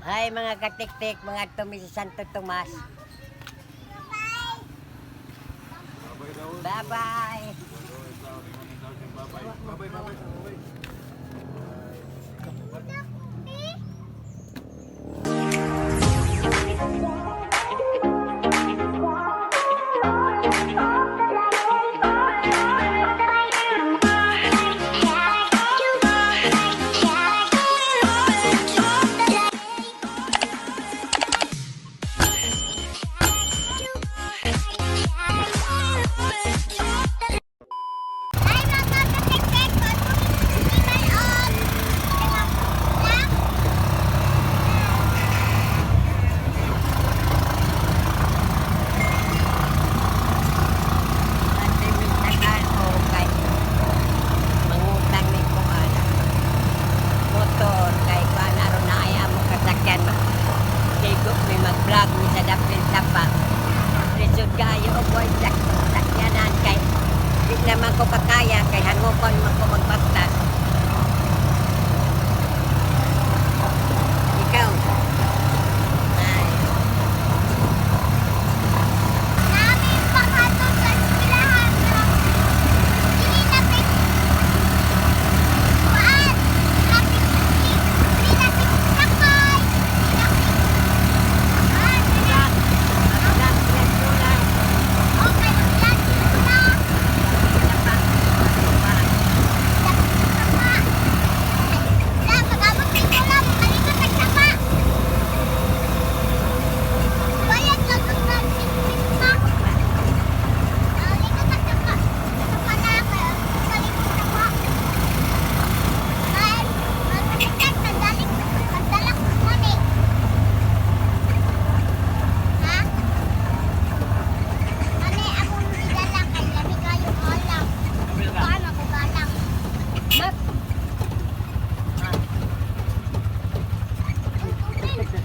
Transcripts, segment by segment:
Hi mga katik-tik, mga tumi sa Santo Tomas. Bye-bye. Mag-vlog ni sa dapil tapa. Resod kayo o boy sakyanan kay di naman ko kakaya kay hangukon man ko magbaktas. Ikaw. Ay. Namin panghatod sa eskwelahan. Dili na pit. Kuan. Lapit sakay. Dili na pit sakay. Okay, mag-vlog dito na.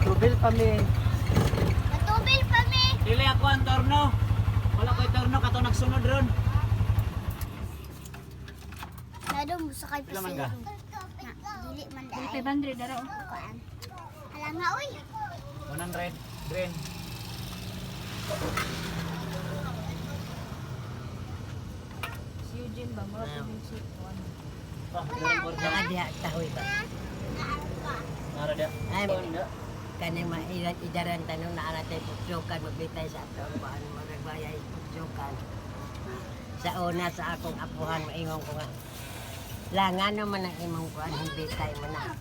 Tubil kami. Natubil pa mi. Dili ako ang torno. Wala ko'y torno kato nagsunod ron. Nadong sakay pa Ilan man sila. ka? Dili man dai. 500 daro. Kuan. Alam nga uy. 100 green. Si Eugene ba mo province kuan. Mga diha tahoy ba? Nara dia. Ay, kani maidaran tanong na anatay putsukan magbitay sa ato kuan magbayay putsukan. Sa una sa akong apuhan maingon ko nga. Langan naman ang imong kuan bitay mo na.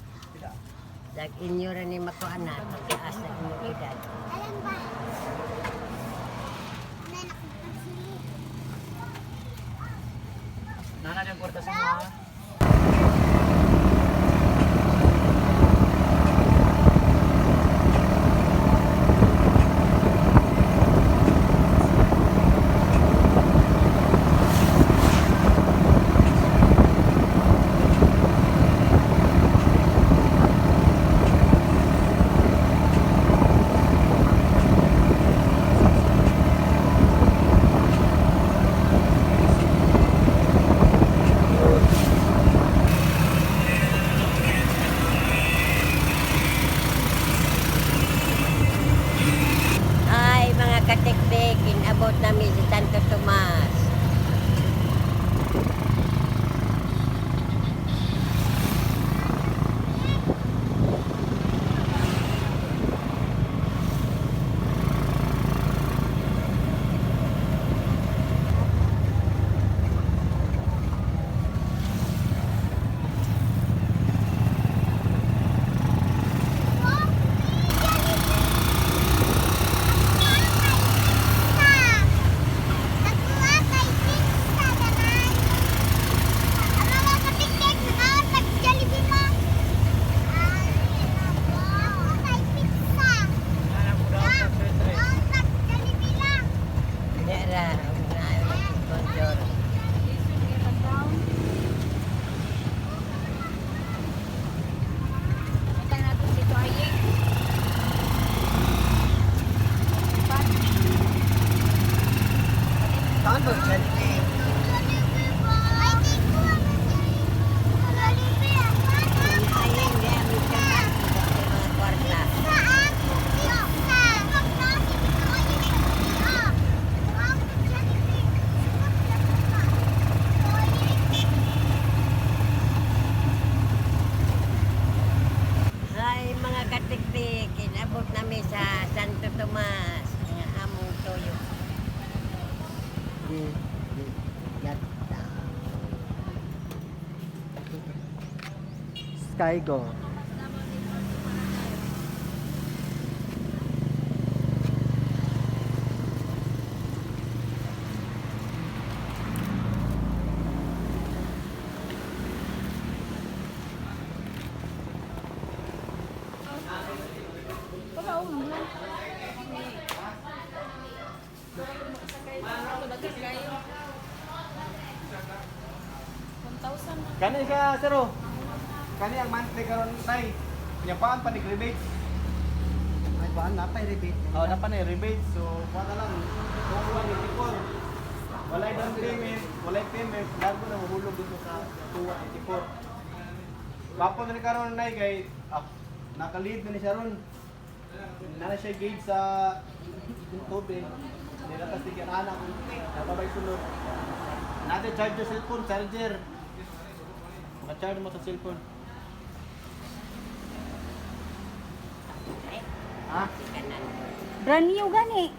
Dag inyo ra ni makuan na pagtaas na imong edad. Alam ba? Nay nakapagsilip. Nana yung kwarta sa mga. Ay, mga katiktik, inabot namin si Santo Tomas. Nakuha katiktik, inabot namin sa Santo Tomas, nga among toyo. Gata. Skygo. Pagkaon mo lang. Kani ka, siro. Kani ang monthly karon tay. Nyapaan pa ni rebate. Ay baan na pa rebate. Oh, na pa na rebate. So, wala lang. Kung wala ni Tipor. Walay down payment, walay payment, lago na mahulog dito sa 284. Kapon na ni karon nay kay naka-lead na ni siya ron. Nana siya gauge sa tubig. Nilatas di kaya anak. Napabay sunod. Natin charge yung cellphone, charger. Maka-charge mo sa cellphone. Ha? Kanan. Brand new gani.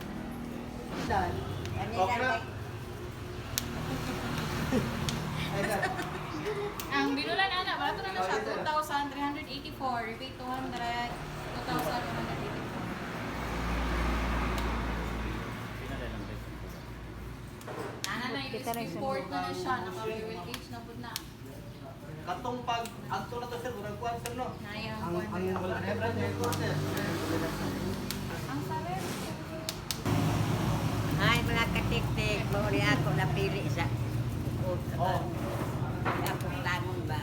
Saan? Okay na. Ay, saan? Ang binulan ana, barato na na siya 2,384, repeat 200, 2,184. Ana na yung import na na siya, naka-fuel gauge na po na. Katong pag agto na to sir, murag kuan sir no. Naya Ang ang wala na brand new sir. ang sabi. Ay, mga katiktik, mauri ako napili sa Oh. akong tangon ba?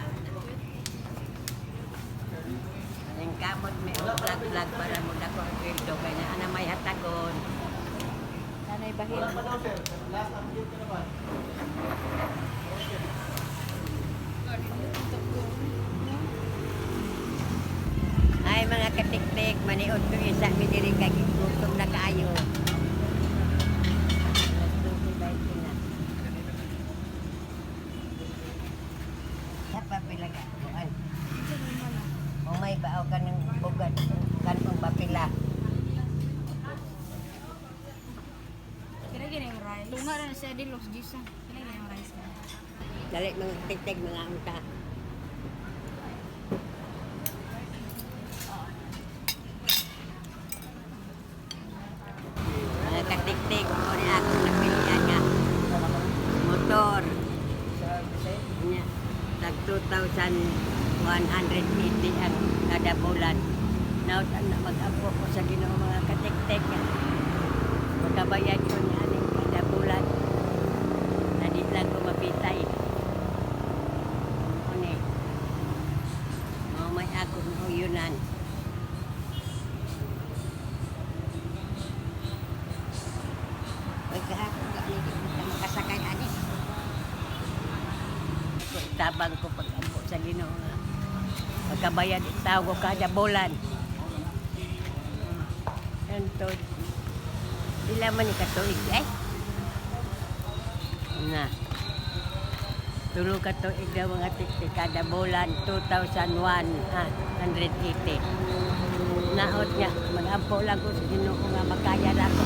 Yung kamot may vlog para mo na ko ang kwento kaya ana may hatagon. Nanay Bahil. Wala pa daw sir. Last update ka naman. Ay, mga katiktik, maniod ko isa mi diri kay gutom na kaayo. Apa pila ka? Kuan. Kung may bao ka ng bugat, kanong bapila. Kira gini yung rice. Tunga na siya di los gisa. Kira gini yung rice. Dali mga tiktik mga unta. Mga katiktik, muna ako napilihan nga. Motor. Nya, tag 2,180 ang kada bulan. Naot na mag-apo ko sa Ginoo mga katiktik. Magkabayad ko niya aning kada bulan. Na di lang ko mapitay. Ano may ako ng uyunan. Ay kahapon ka ni makasakay ani. So, itabang ko pag-ampo sa Ginoo nga. Magkabayad itaw ko kada bulan. Ento. Ila man ni katuig eh. Na. Tulo ka to igda mga tiktik kada bulan 2,180. Naot niya, mag-ampo lang ko sa Ginoo nga makaya na ako.